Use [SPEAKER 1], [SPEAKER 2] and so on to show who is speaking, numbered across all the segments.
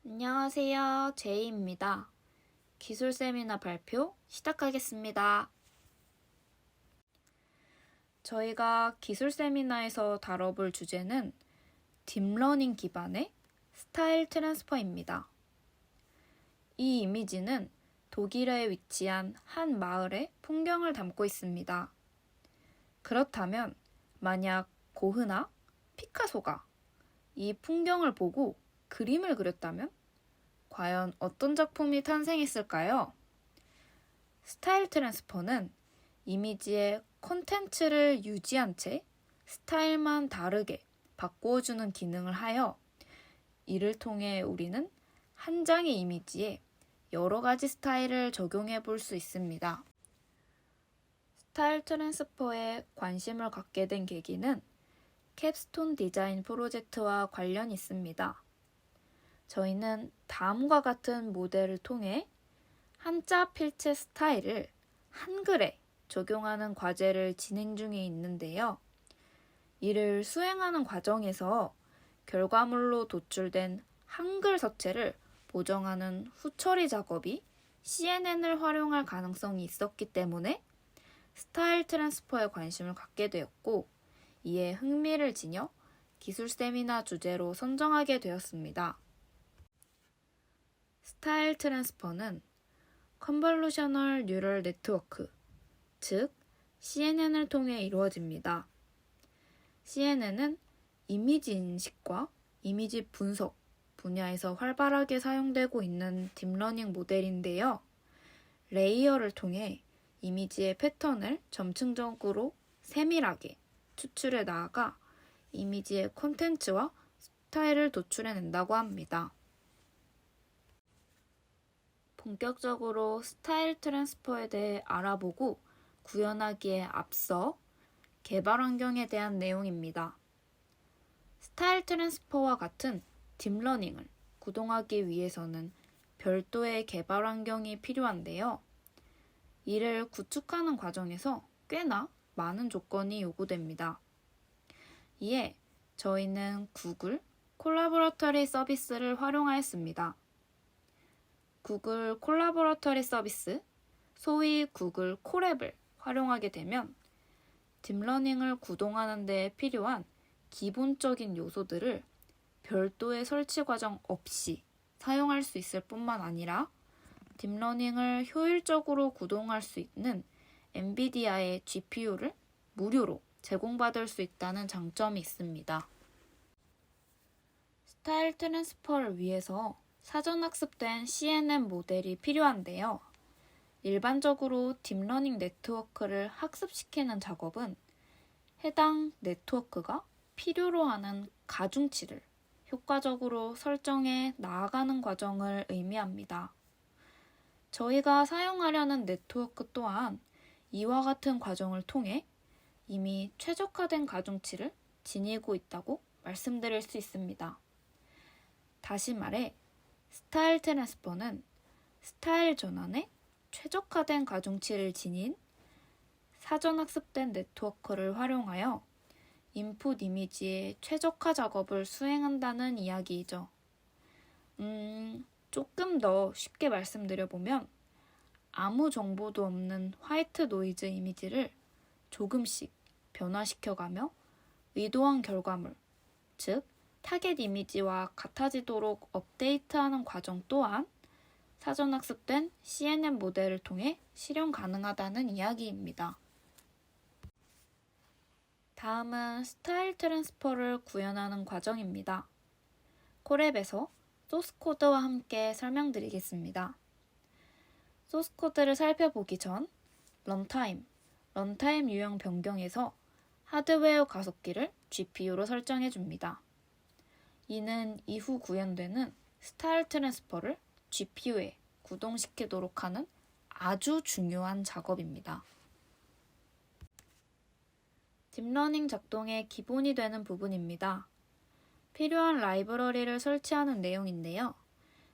[SPEAKER 1] 안녕하세요. 제이입니다. 기술 세미나 발표 시작하겠습니다. 저희가 기술 세미나에서 다뤄볼 주제는 딥러닝 기반의 스타일 트랜스퍼입니다. 이 이미지는 독일에 위치한 한 마을의 풍경을 담고 있습니다. 그렇다면 만약 고흐나 피카소가 이 풍경을 보고 그림을 그렸다면 과연 어떤 작품이 탄생했을까요? 스타일 트랜스퍼는 이미지의 콘텐츠를 유지한 채 스타일만 다르게 바꾸어주는 기능을 하여 이를 통해 우리는 한 장의 이미지에 여러 가지 스타일을 적용해 볼 수 있습니다. 스타일 트랜스퍼에 관심을 갖게 된 계기는 캡스톤 디자인 프로젝트와 관련이 있습니다. 저희는 다음과 같은 모델을 통해 한자 필체 스타일을 한글에 적용하는 과제를 진행 중에 있는데요. 이를 수행하는 과정에서 결과물로 도출된 한글 서체를 보정하는 후처리 작업이 CNN을 활용할 가능성이 있었기 때문에 스타일 트랜스퍼에 관심을 갖게 되었고, 이에 흥미를 지녀 기술 세미나 주제로 선정하게 되었습니다. 스타일 트랜스퍼는 컨볼루셔널 뉴럴 네트워크, 즉 CNN을 통해 이루어집니다. CNN은 이미지 인식과 이미지 분석 분야에서 활발하게 사용되고 있는 딥러닝 모델인데요. 레이어를 통해 이미지의 패턴을 점층적으로 세밀하게 추출해 나아가 이미지의 콘텐츠와 스타일을 도출해낸다고 합니다. 본격적으로 스타일 트랜스퍼에 대해 알아보고 구현하기에 앞서 개발 환경에 대한 내용입니다. 스타일 트랜스퍼와 같은 딥러닝을 구동하기 위해서는 별도의 개발 환경이 필요한데요. 이를 구축하는 과정에서 꽤나 많은 조건이 요구됩니다. 이에 저희는 구글 콜라보러터리 서비스를 활용하였습니다. 구글 콜라보러터리 서비스, 소위 구글 콜앱을 활용하게 되면 딥러닝을 구동하는 데 필요한 기본적인 요소들을 별도의 설치 과정 없이 사용할 수 있을 뿐만 아니라 딥러닝을 효율적으로 구동할 수 있는 엔비디아의 GPU를 무료로 제공받을 수 있다는 장점이 있습니다. 스타일 트랜스퍼를 위해서 사전 학습된 CNN 모델이 필요한데요. 일반적으로 딥러닝 네트워크를 학습시키는 작업은 해당 네트워크가 필요로 하는 가중치를 효과적으로 설정해 나아가는 과정을 의미합니다. 저희가 사용하려는 네트워크 또한 이와 같은 과정을 통해 이미 최적화된 가중치를 지니고 있다고 말씀드릴 수 있습니다. 다시 말해, 스타일 트랜스퍼는 스타일 전환에 최적화된 가중치를 지닌 사전 학습된 네트워크를 활용하여 인풋 이미지의 최적화 작업을 수행한다는 이야기이죠. 조금 더 쉽게 말씀드려보면 아무 정보도 없는 화이트 노이즈 이미지를 조금씩 변화시켜가며 의도한 결과물, 즉 타겟 이미지와 같아지도록 업데이트하는 과정 또한 사전 학습된 CNN 모델을 통해 실현 가능하다는 이야기입니다. 다음은 스타일 트랜스퍼를 구현하는 과정입니다. 콜앱에서 소스 코드와 함께 설명드리겠습니다. 소스 코드를 살펴보기 전 런타임 유형 변경에서 하드웨어 가속기를 GPU로 설정해 줍니다. 이는 이후 구현되는 스타일 트랜스퍼를 GPU에 구동시키도록 하는 아주 중요한 작업입니다. 딥러닝 작동의 기본이 되는 부분입니다. 필요한 라이브러리를 설치하는 내용인데요.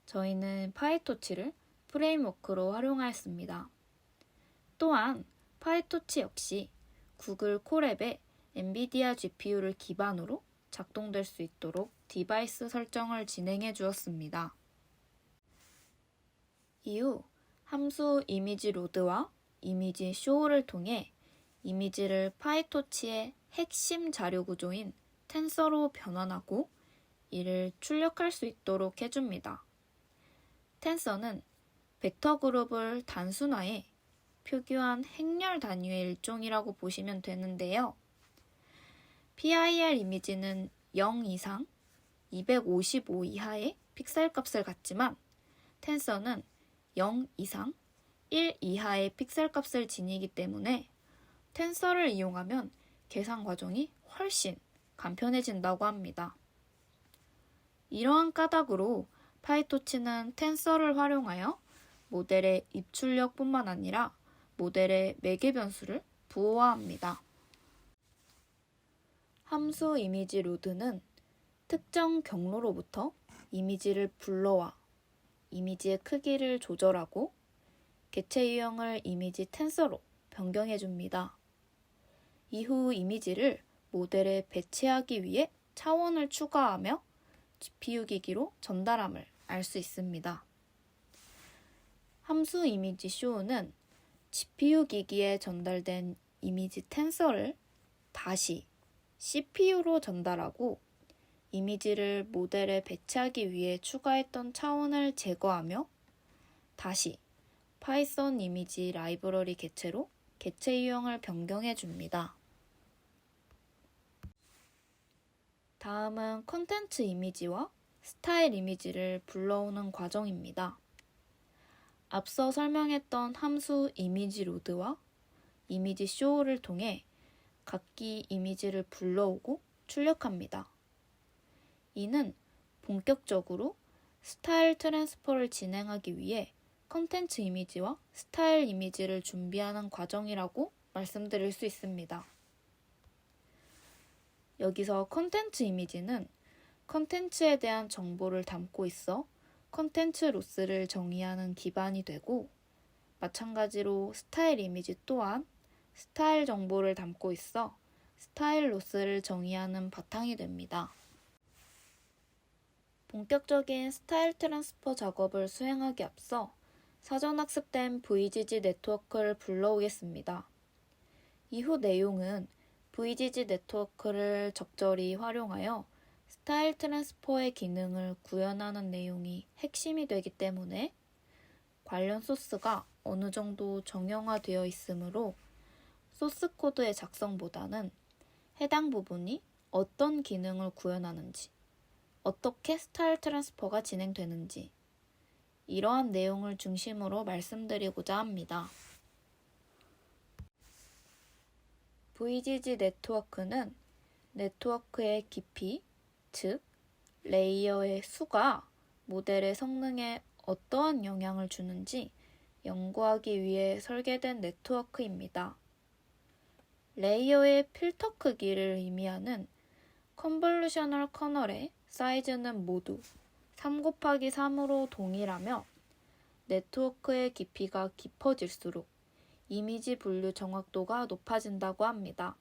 [SPEAKER 1] 저희는 파이토치를 프레임워크로 활용하였습니다. 또한 파이토치 역시 구글 콜앱의 엔비디아 GPU를 기반으로 작동될 수 있도록 디바이스 설정을 진행해 주었습니다. 이후 함수 이미지 로드와 이미지 쇼를 통해 이미지를 파이토치의 핵심 자료 구조인 텐서로 변환하고 이를 출력할 수 있도록 해줍니다. 텐서는 벡터 그룹을 단순화해 표기한 행렬 단위의 일종이라고 보시면 되는데요. PIR 이미지는 0 이상 255 이하의 픽셀 값을 갖지만 텐서는 0 이상 1 이하의 픽셀 값을 지니기 때문에 텐서를 이용하면 계산 과정이 훨씬 간편해진다고 합니다. 이러한 까닭으로 파이토치는 텐서를 활용하여 모델의 입출력뿐만 아니라 모델의 매개 변수를 부호화합니다. 함수 이미지 로드는 특정 경로로부터 이미지를 불러와 이미지의 크기를 조절하고 개체 유형을 이미지 텐서로 변경해 줍니다. 이후 이미지를 모델에 배치하기 위해 차원을 추가하며 GPU 기기로 전달함을 알 수 있습니다. 함수 이미지 쇼는 GPU 기기에 전달된 이미지 텐서를 다시 CPU로 전달하고 이미지를 모델에 배치하기 위해 추가했던 차원을 제거하며 다시 파이썬 이미지 라이브러리 개체로 개체 유형을 변경해 줍니다. 다음은 컨텐츠 이미지와 스타일 이미지를 불러오는 과정입니다. 앞서 설명했던 함수 이미지 로드와 이미지 쇼를 통해 각기 이미지를 불러오고 출력합니다. 이는 본격적으로 스타일 트랜스퍼를 진행하기 위해 컨텐츠 이미지와 스타일 이미지를 준비하는 과정이라고 말씀드릴 수 있습니다. 여기서 컨텐츠 이미지는 컨텐츠에 대한 정보를 담고 있어 컨텐츠 로스를 정의하는 기반이 되고, 마찬가지로 스타일 이미지 또한 스타일 정보를 담고 있어 스타일 로스를 정의하는 바탕이 됩니다. 본격적인 스타일 트랜스퍼 작업을 수행하기 앞서 사전 학습된 VGG 네트워크를 불러오겠습니다. 이후 내용은 VGG 네트워크를 적절히 활용하여 스타일 트랜스퍼의 기능을 구현하는 내용이 핵심이 되기 때문에 관련 소스가 어느 정도 정형화되어 있으므로 소스 코드의 작성보다는 해당 부분이 어떤 기능을 구현하는지, 어떻게 스타일 트랜스퍼가 진행되는지 이러한 내용을 중심으로 말씀드리고자 합니다. VGG 네트워크는 네트워크의 깊이, 즉 레이어의 수가 모델의 성능에 어떠한 영향을 주는지 연구하기 위해 설계된 네트워크입니다. 레이어의 필터 크기를 의미하는 컨볼루셔널 커널의 사이즈는 모두 3곱하기3으로 동일하며 네트워크의 깊이가 깊어질수록 이미지 분류 정확도가 높아진다고 합니다.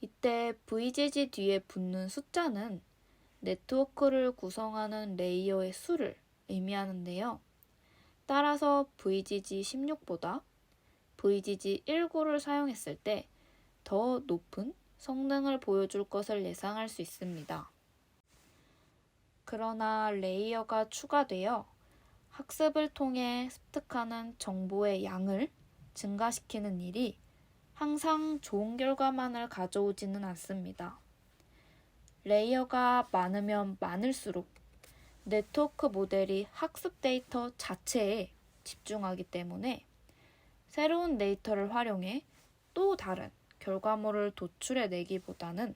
[SPEAKER 1] 이때 VGG 뒤에 붙는 숫자는 네트워크를 구성하는 레이어의 수를 의미하는데요. 따라서 VGG 16보다 VGG 19를 사용했을 때 더 높은 성능을 보여줄 것을 예상할 수 있습니다. 그러나 레이어가 추가되어 학습을 통해 습득하는 정보의 양을 증가시키는 일이 항상 좋은 결과만을 가져오지는 않습니다. 레이어가 많으면 많을수록 네트워크 모델이 학습 데이터 자체에 집중하기 때문에 새로운 데이터를 활용해 또 다른 결과물을 도출해내기보다는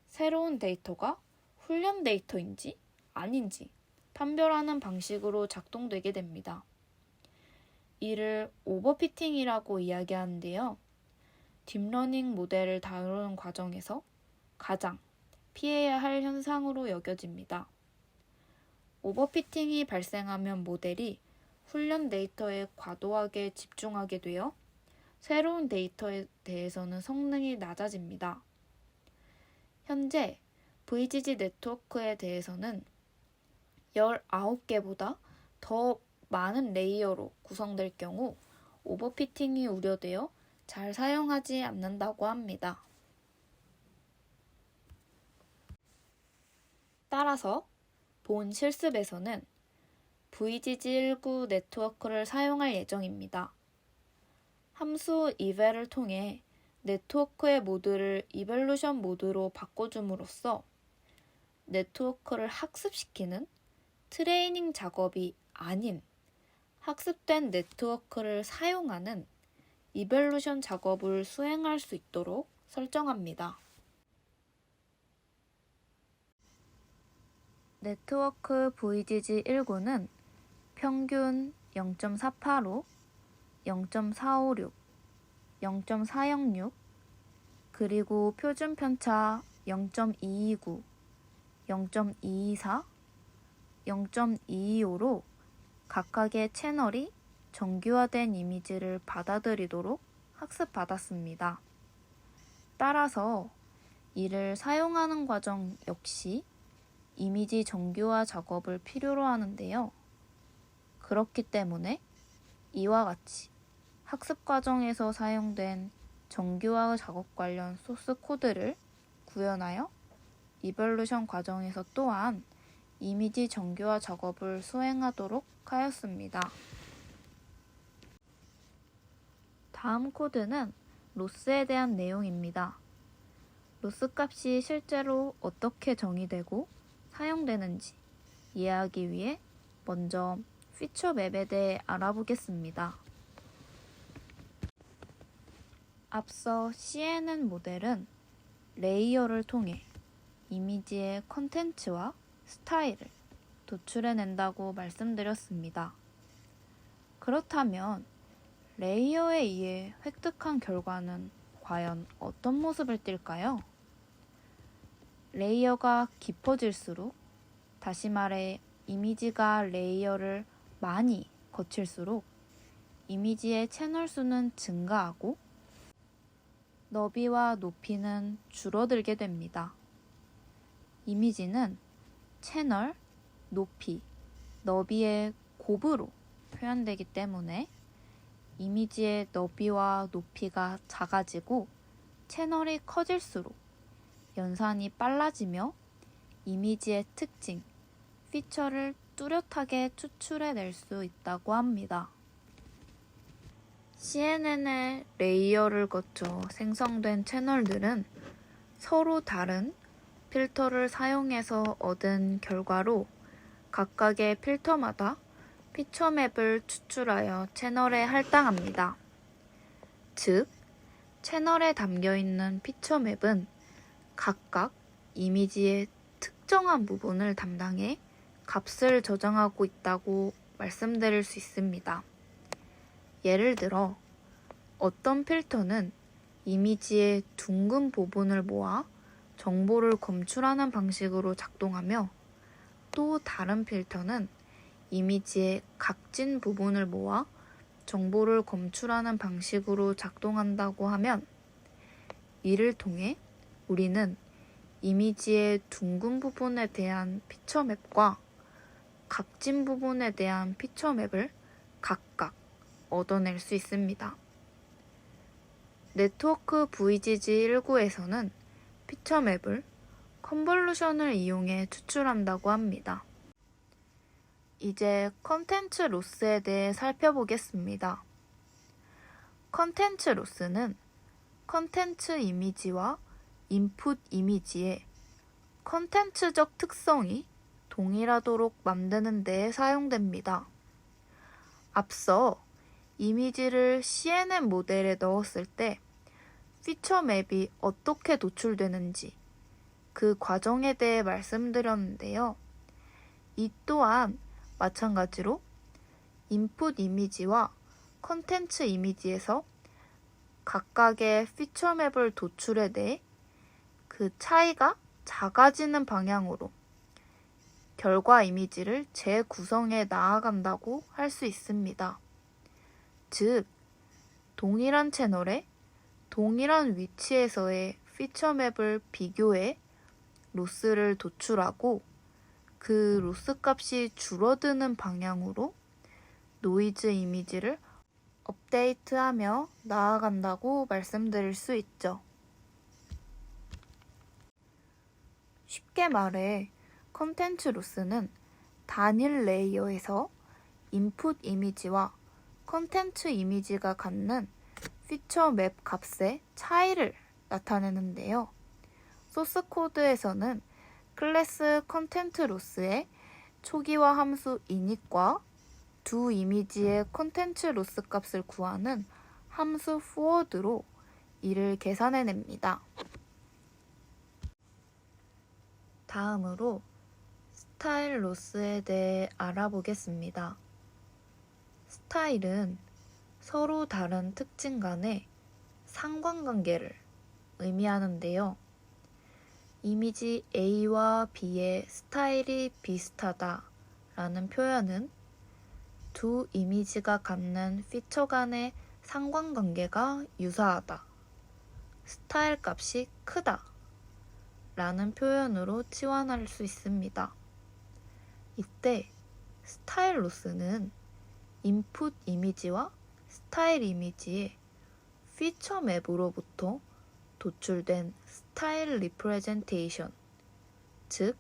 [SPEAKER 1] 새로운 데이터가 훈련 데이터인지 아닌지 판별하는 방식으로 작동되게 됩니다. 이를 오버피팅이라고 이야기하는데요. 딥러닝 모델을 다루는 과정에서 가장 피해야 할 현상으로 여겨집니다. 오버피팅이 발생하면 모델이 훈련 데이터에 과도하게 집중하게 되어 새로운 데이터에 대해서는 성능이 낮아집니다. 현재 VGG 네트워크에 대해서는 19개보다 더 많은 레이어로 구성될 경우 오버피팅이 우려되어 잘 사용하지 않는다고 합니다. 따라서 본 실습에서는 VGG19 네트워크를 사용할 예정입니다. 함수 eval을 통해 네트워크의 모드를 이벨루션 모드로 바꿔줌으로써 네트워크를 학습시키는 트레이닝 작업이 아닌 학습된 네트워크를 사용하는 이벨루션 작업을 수행할 수 있도록 설정합니다. 네트워크 VGG19는 평균 0.485, 0.456, 0.406, 그리고 표준 편차 0.229, 0.224, 0.225로 각각의 채널이 정규화된 이미지를 받아들이도록 학습받았습니다. 따라서 이를 사용하는 과정 역시 이미지 정규화 작업을 필요로 하는데요. 그렇기 때문에 이와 같이 학습 과정에서 사용된 정규화 작업 관련 소스 코드를 구현하여 이벨루션 과정에서 또한 이미지 정규화 작업을 수행하도록 하였습니다. 다음 코드는 로스에 대한 내용입니다. 로스 값이 실제로 어떻게 정의되고 사용되는지 이해하기 위해 먼저 피처 맵에 대해 알아보겠습니다. 앞서 CNN 모델은 레이어를 통해 이미지의 컨텐츠와 스타일을 도출해낸다고 말씀드렸습니다. 그렇다면 레이어에 의해 획득한 결과는 과연 어떤 모습을 띨까요? 레이어가 깊어질수록, 다시 말해 이미지가 레이어를 많이 거칠수록 이미지의 채널 수는 증가하고 너비와 높이는 줄어들게 됩니다. 이미지는 채널, 높이, 너비의 곱으로 표현되기 때문에 이미지의 너비와 높이가 작아지고 채널이 커질수록 연산이 빨라지며 이미지의 특징, 피처를 뚜렷하게 추출해낼 수 있다고 합니다. CNN의 레이어를 거쳐 생성된 채널들은 서로 다른 필터를 사용해서 얻은 결과로 각각의 필터마다 피처 맵을 추출하여 채널에 할당합니다. 즉, 채널에 담겨있는 피처 맵은 각각 이미지의 특정한 부분을 담당해 값을 저장하고 있다고 말씀드릴 수 있습니다. 예를 들어, 어떤 필터는 이미지의 둥근 부분을 모아 정보를 검출하는 방식으로 작동하며 또 다른 필터는 이미지의 각진 부분을 모아 정보를 검출하는 방식으로 작동한다고 하면 이를 통해 우리는 이미지의 둥근 부분에 대한 피처 맵과 각진 부분에 대한 피처 맵을 각각 얻어낼 수 있습니다. 네트워크 VGG19에서는 피처 맵을 컨볼루션을 이용해 추출한다고 합니다. 이제 컨텐츠 로스에 대해 살펴보겠습니다. 컨텐츠 로스는 컨텐츠 이미지와 인풋 이미지의 컨텐츠적 특성이 동일하도록 만드는 데 사용됩니다. 앞서 이미지를 CNN 모델에 넣었을 때 피처 맵이 어떻게 도출되는지 그 과정에 대해 말씀드렸는데요. 이 또한 마찬가지로 인풋 이미지와 컨텐츠 이미지에서 각각의 피처 맵을 도출해내 그 차이가 작아지는 방향으로 결과 이미지를 재구성해 나아간다고 할 수 있습니다. 즉, 동일한 채널에 동일한 위치에서의 피처 맵을 비교해 로스를 도출하고 그 로스 값이 줄어드는 방향으로 노이즈 이미지를 업데이트하며 나아간다고 말씀드릴 수 있죠. 쉽게 말해 컨텐츠 로스는 단일 레이어에서 인풋 이미지와 컨텐츠 이미지가 갖는 피처 맵 값의 차이를 나타내는데요. 소스 코드에서는 클래스 컨텐트 로스의 초기화 함수 init과 두 이미지의 컨텐츠 로스 값을 구하는 함수 forward로 이를 계산해냅니다. 다음으로 스타일 로스에 대해 알아보겠습니다. 스타일은 서로 다른 특징 간의 상관관계를 의미하는데요. 이미지 A와 B의 스타일이 비슷하다 라는 표현은 두 이미지가 갖는 피처 간의 상관관계가 유사하다, 스타일 값이 크다 라는 표현으로 치환할 수 있습니다. 이때 스타일 로스는 인풋 이미지와 스타일 이미지의 피처 맵으로부터 도출된 스타일 리프레젠테이션, 즉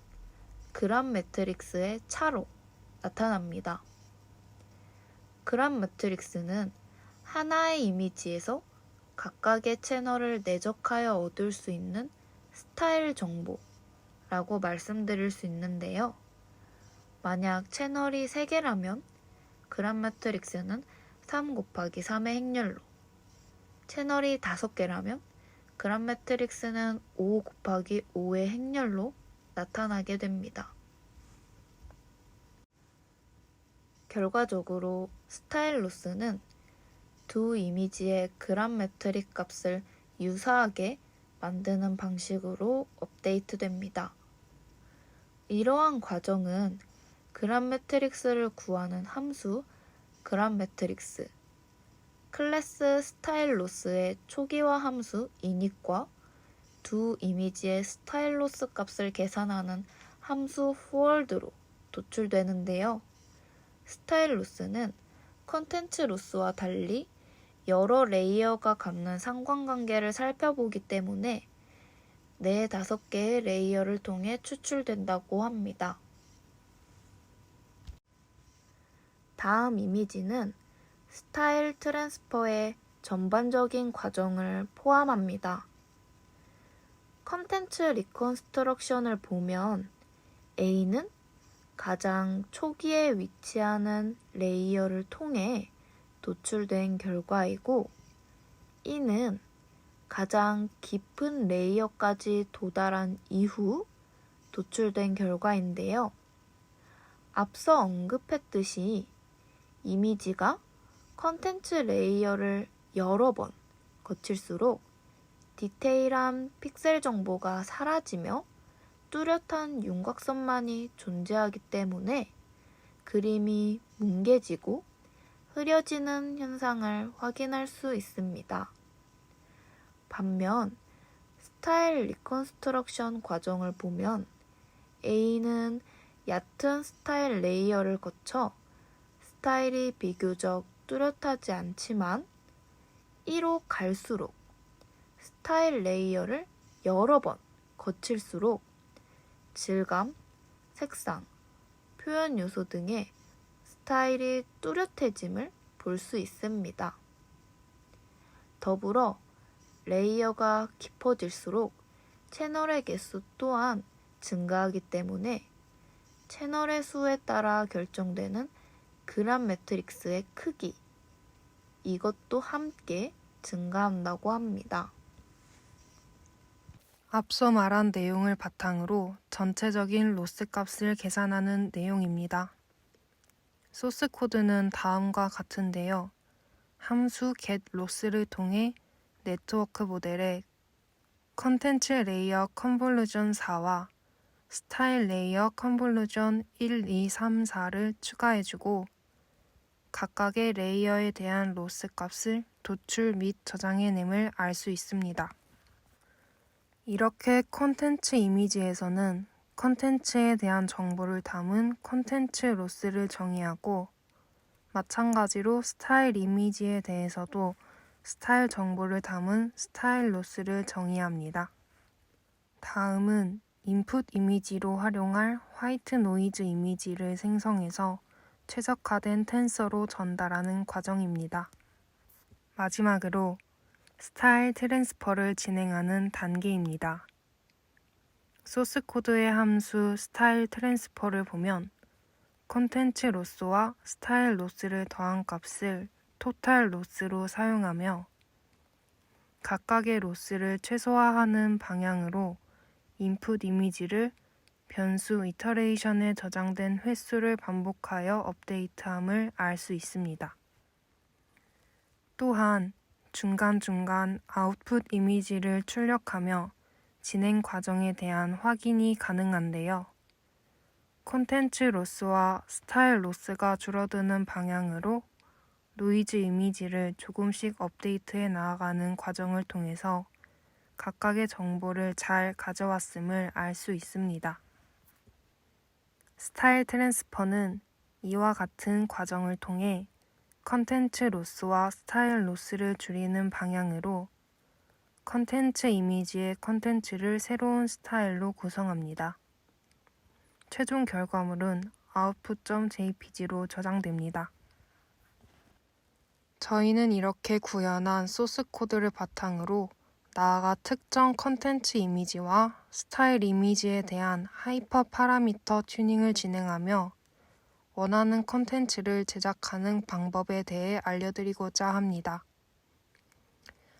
[SPEAKER 1] 그람 매트릭스의 차로 나타납니다. 그람 매트릭스는 하나의 이미지에서 각각의 채널을 내적하여 얻을 수 있는 스타일 정보라고 말씀드릴 수 있는데요. 만약 채널이 3개라면 그람 매트릭스는 3 곱하기 3의 행렬로, 채널이 5개라면 그람 매트릭스는 5 곱하기 5의 행렬로 나타나게 됩니다. 결과적으로 스타일 로스는 두 이미지의 그람 매트릭 값을 유사하게 만드는 방식으로 업데이트됩니다. 이러한 과정은 그람 매트릭스를 구하는 함수 그람 매트릭스, 클래스 스타일 로스의 초기화 함수 init과 두 이미지의 스타일 로스 값을 계산하는 함수 forward로 도출되는데요. 스타일 로스는 컨텐츠 로스와 달리 여러 레이어가 갖는 상관관계를 살펴보기 때문에 4-5개의 레이어를 통해 추출된다고 합니다. 다음 이미지는 스타일 트랜스퍼의 전반적인 과정을 포함합니다. 컨텐츠 리컨스트럭션을 보면 A는 가장 초기에 위치하는 레이어를 통해 도출된 결과이고 E는 가장 깊은 레이어까지 도달한 이후 도출된 결과인데요. 앞서 언급했듯이 이미지가 컨텐츠 레이어를 여러 번 거칠수록 디테일한 픽셀 정보가 사라지며 뚜렷한 윤곽선만이 존재하기 때문에 그림이 뭉개지고 흐려지는 현상을 확인할 수 있습니다. 반면 스타일 리컨스트럭션 과정을 보면 A는 얕은 스타일 레이어를 거쳐 스타일이 비교적 뚜렷하지 않지만 E로 갈수록 스타일 레이어를 여러 번 거칠수록 질감, 색상, 표현 요소 등의 스타일이 뚜렷해짐을 볼 수 있습니다. 더불어 레이어가 깊어질수록 채널의 개수 또한 증가하기 때문에 채널의 수에 따라 결정되는 그람 매트릭스의 크기, 이것도 함께 증가한다고 합니다.
[SPEAKER 2] 앞서 말한 내용을 바탕으로 전체적인 로스 값을 계산하는 내용입니다. 소스 코드는 다음과 같은데요. 함수 getLoss를 통해 네트워크 모델에 컨텐츠 레이어 컨볼루전 4와 스타일 레이어 컨볼루전 1, 2, 3, 4를 추가해주고 각각의 레이어에 대한 로스 값을 도출 및 저장해냄을 알 수 있습니다. 이렇게 콘텐츠 이미지에서는 콘텐츠에 대한 정보를 담은 콘텐츠 로스를 정의하고 마찬가지로 스타일 이미지에 대해서도 스타일 정보를 담은 스타일 로스를 정의합니다. 다음은 인풋 이미지로 활용할 화이트 노이즈 이미지를 생성해서 최적화된 텐서로 전달하는 과정입니다. 마지막으로 스타일 트랜스퍼를 진행하는 단계입니다. 소스 코드의 함수 스타일 트랜스퍼를 보면 콘텐츠 로스와 스타일 로스를 더한 값을 토탈 로스로 사용하며 각각의 로스를 최소화하는 방향으로 인풋 이미지를 변수 이터레이션에 저장된 횟수를 반복하여 업데이트함을 알 수 있습니다. 또한 중간중간 아웃풋 이미지를 출력하며 진행 과정에 대한 확인이 가능한데요. 콘텐츠 로스와 스타일 로스가 줄어드는 방향으로 노이즈 이미지를 조금씩 업데이트해 나아가는 과정을 통해서 각각의 정보를 잘 가져왔음을 알 수 있습니다. 스타일 트랜스퍼는 이와 같은 과정을 통해 컨텐츠 로스와 스타일 로스를 줄이는 방향으로 컨텐츠 이미지의 컨텐츠를 새로운 스타일로 구성합니다. 최종 결과물은 output.jpg로 저장됩니다. 저희는 이렇게 구현한 소스 코드를 바탕으로 나아가 특정 컨텐츠 이미지와 스타일 이미지에 대한 하이퍼 파라미터 튜닝을 진행하며 원하는 컨텐츠를 제작하는 방법에 대해 알려드리고자 합니다.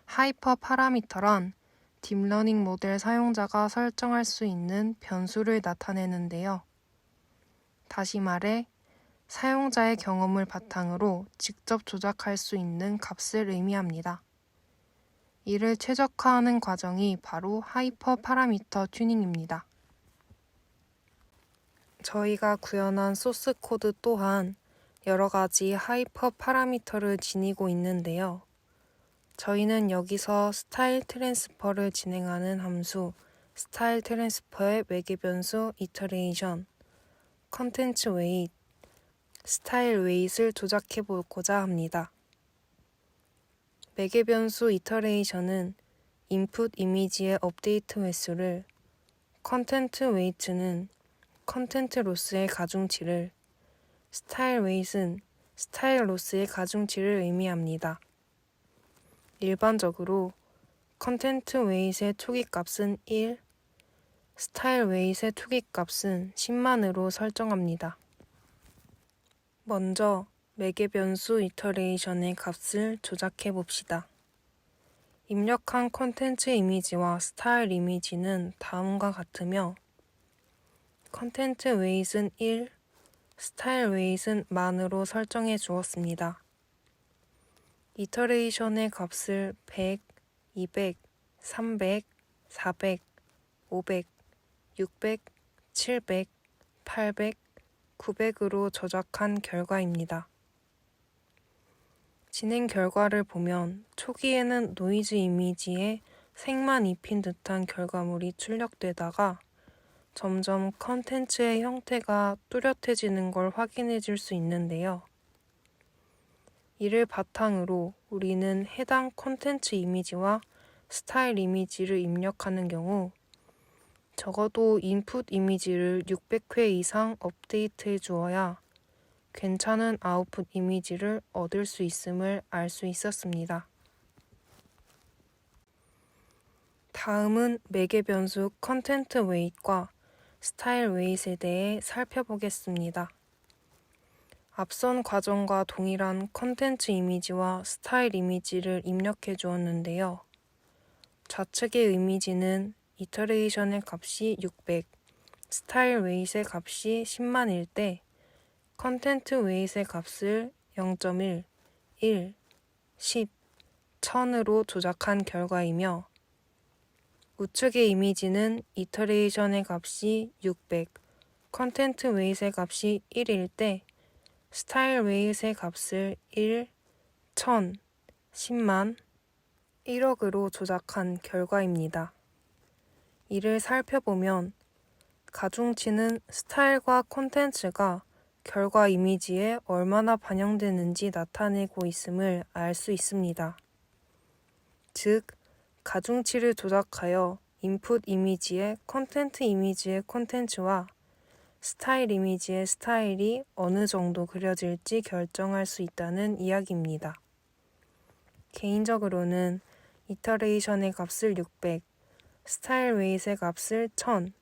[SPEAKER 2] 하이퍼 파라미터란 딥러닝 모델 사용자가 설정할 수 있는 변수를 나타내는데요. 다시 말해, 사용자의 경험을 바탕으로 직접 조작할 수 있는 값을 의미합니다. 이를 최적화하는 과정이 바로 하이퍼 파라미터 튜닝입니다. 저희가 구현한 소스 코드 또한 여러 가지 하이퍼 파라미터를 지니고 있는데요. 저희는 여기서 스타일 트랜스퍼를 진행하는 함수 스타일 트랜스퍼의 매개 변수 이터레이션, 컨텐츠 웨이트, 스타일 웨이트를 조작해 보고자 합니다. 매개 변수 이터레이션은 인풋 이미지의 업데이트 횟수를, 컨텐츠 웨이트는 컨텐츠 로스의 가중치를, 스타일 웨이트는 스타일 로스의 가중치를 의미합니다. 일반적으로 컨텐츠 웨이트의 초기값은 1, 스타일 웨이트의 초기값은 10만으로 설정합니다. 먼저 매개 변수 이터레이션의 값을 조작해 봅시다. 입력한 컨텐츠 이미지와 스타일 이미지는 다음과 같으며 컨텐츠 웨이트는 1, 스타일 웨이트는 만으로 설정해 주었습니다. 이터레이션의 값을 100, 200, 300, 400, 500, 600, 700, 800, 900으로 저작한 결과입니다. 진행 결과를 보면 초기에는 노이즈 이미지에 색만 입힌 듯한 결과물이 출력되다가 점점 컨텐츠의 형태가 뚜렷해지는 걸 확인해 줄 수 있는데요. 이를 바탕으로 우리는 해당 컨텐츠 이미지와 스타일 이미지를 입력하는 경우 적어도 인풋 이미지를 600회 이상 업데이트해 주어야 괜찮은 아웃풋 이미지를 얻을 수 있음을 알 수 있었습니다. 다음은 매개 변수 컨텐츠 웨이트과 스타일 웨이트에 대해 살펴보겠습니다. 앞선 과정과 동일한 컨텐츠 이미지와 스타일 이미지를 입력해 주었는데요. 좌측의 이미지는 이터레이션의 값이 600, 스타일 웨이트의 값이 10만일 때 컨텐츠 웨이트의 값을 0.1, 1, 10, 1000으로 조작한 결과이며 우측의 이미지는 이터레이션의 값이 600, 컨텐츠 웨이트의 값이 1일 때 스타일 웨이트의 값을 1, 1000, 10만, 1억으로 조작한 결과입니다. 이를 살펴보면 가중치는 스타일과 콘텐츠가 결과 이미지에 얼마나 반영되는지 나타내고 있음을 알 수 있습니다. 즉, 가중치를 조작하여 인풋 이미지의 컨텐츠 이미지의 콘텐츠와 스타일 이미지의 스타일이 어느 정도 그려질지 결정할 수 있다는 이야기입니다. 개인적으로는 이터레이션의 값을 600, 스타일 웨이트의 값을 1000,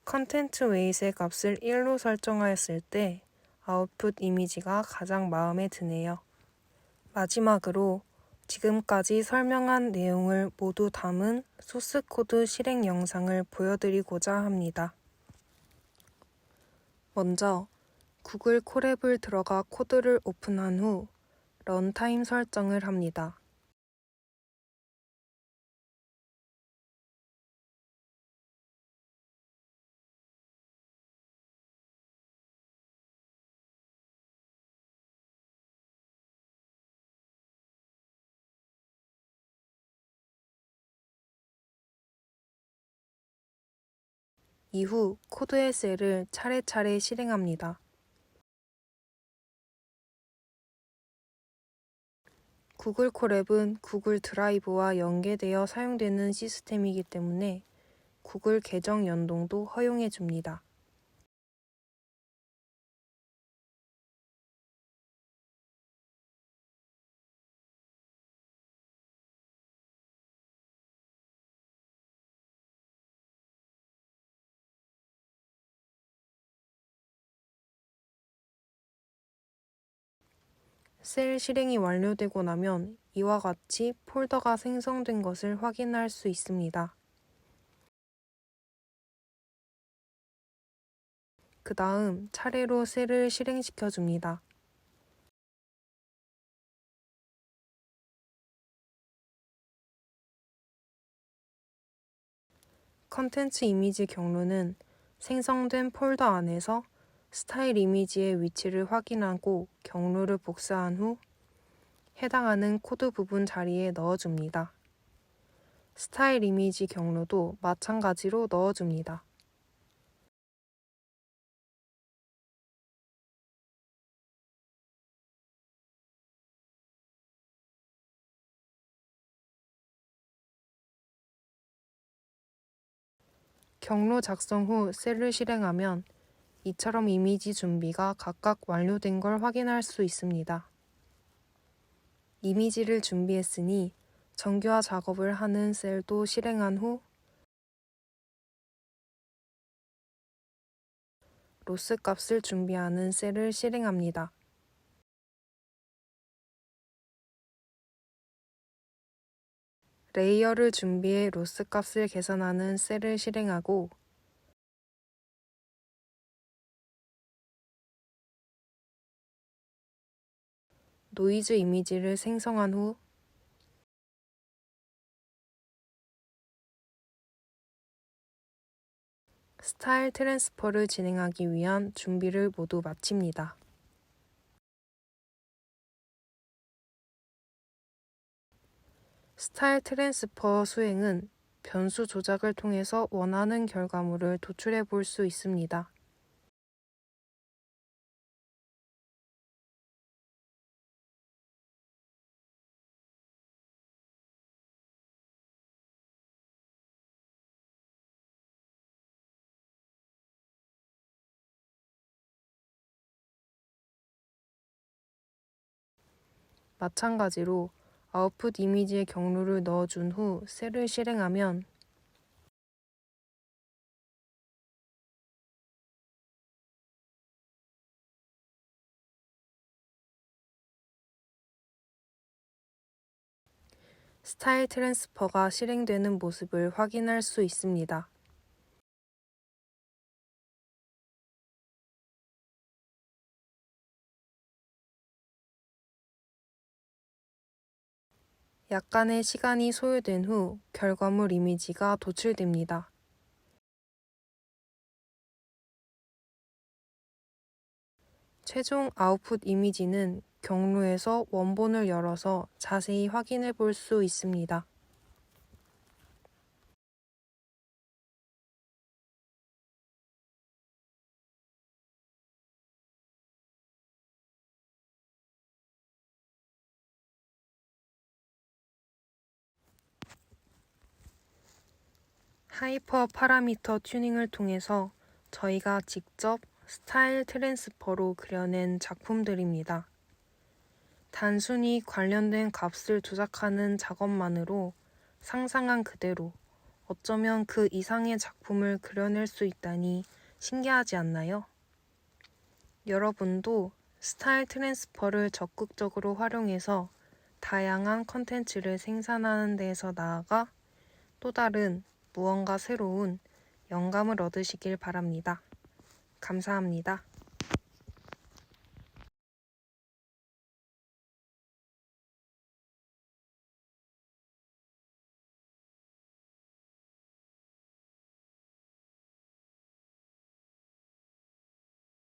[SPEAKER 2] 컨텐츠 웨이트의 값을 1로 설정하였을 때 아웃풋 이미지가 가장 마음에 드네요. 마지막으로 지금까지 설명한 내용을 모두 담은 소스 코드 실행 영상을 보여드리고자 합니다. 먼저 구글 콜앱을 들어가 코드를 오픈한 후 런타임 설정을 합니다. 이후 코드의 셀을 차례차례 실행합니다. 구글 콜앱은 구글 드라이브와 연계되어 사용되는 시스템이기 때문에 구글 계정 연동도 허용해 줍니다. 셀 실행이 완료되고 나면 이와 같이 폴더가 생성된 것을 확인할 수 있습니다. 그 다음 차례로 셀을 실행시켜 줍니다. 컨텐츠 이미지 경로는 생성된 폴더 안에서 스타일 이미지의 위치를 확인하고 경로를 복사한 후 해당하는 코드 부분 자리에 넣어줍니다. 스타일 이미지 경로도 마찬가지로 넣어줍니다. 경로 작성 후 셀을 실행하면 이처럼 이미지 준비가 각각 완료된 걸 확인할 수 있습니다. 이미지를 준비했으니 정교화 작업을 하는 셀도 실행한 후 로스 값을 준비하는 셀을 실행합니다. 레이어를 준비해 로스 값을 계산하는 셀을 실행하고 노이즈 이미지를 생성한 후 스타일 트랜스퍼를 진행하기 위한 준비를 모두 마칩니다. 스타일 트랜스퍼 수행은 변수 조작을 통해서 원하는 결과물을 도출해 볼 수 있습니다. 마찬가지로 아웃풋 이미지의 경로를 넣어준 후 셀을 실행하면 스타일 트랜스퍼가 실행되는 모습을 확인할 수 있습니다. 약간의 시간이 소요된 후 결과물 이미지가 도출됩니다. 최종 아웃풋 이미지는 경로에서 원본을 열어서 자세히 확인해 볼 수 있습니다. 하이퍼 파라미터 튜닝을 통해서 저희가 직접 스타일 트랜스퍼로 그려낸 작품들입니다. 단순히 관련된 값을 조작하는 작업만으로 상상한 그대로 어쩌면 그 이상의 작품을 그려낼 수 있다니 신기하지 않나요? 여러분도 스타일 트랜스퍼를 적극적으로 활용해서 다양한 컨텐츠를 생산하는 데에서 나아가 또 다른 무언가 새로운 영감을 얻으시길 바랍니다. 감사합니다.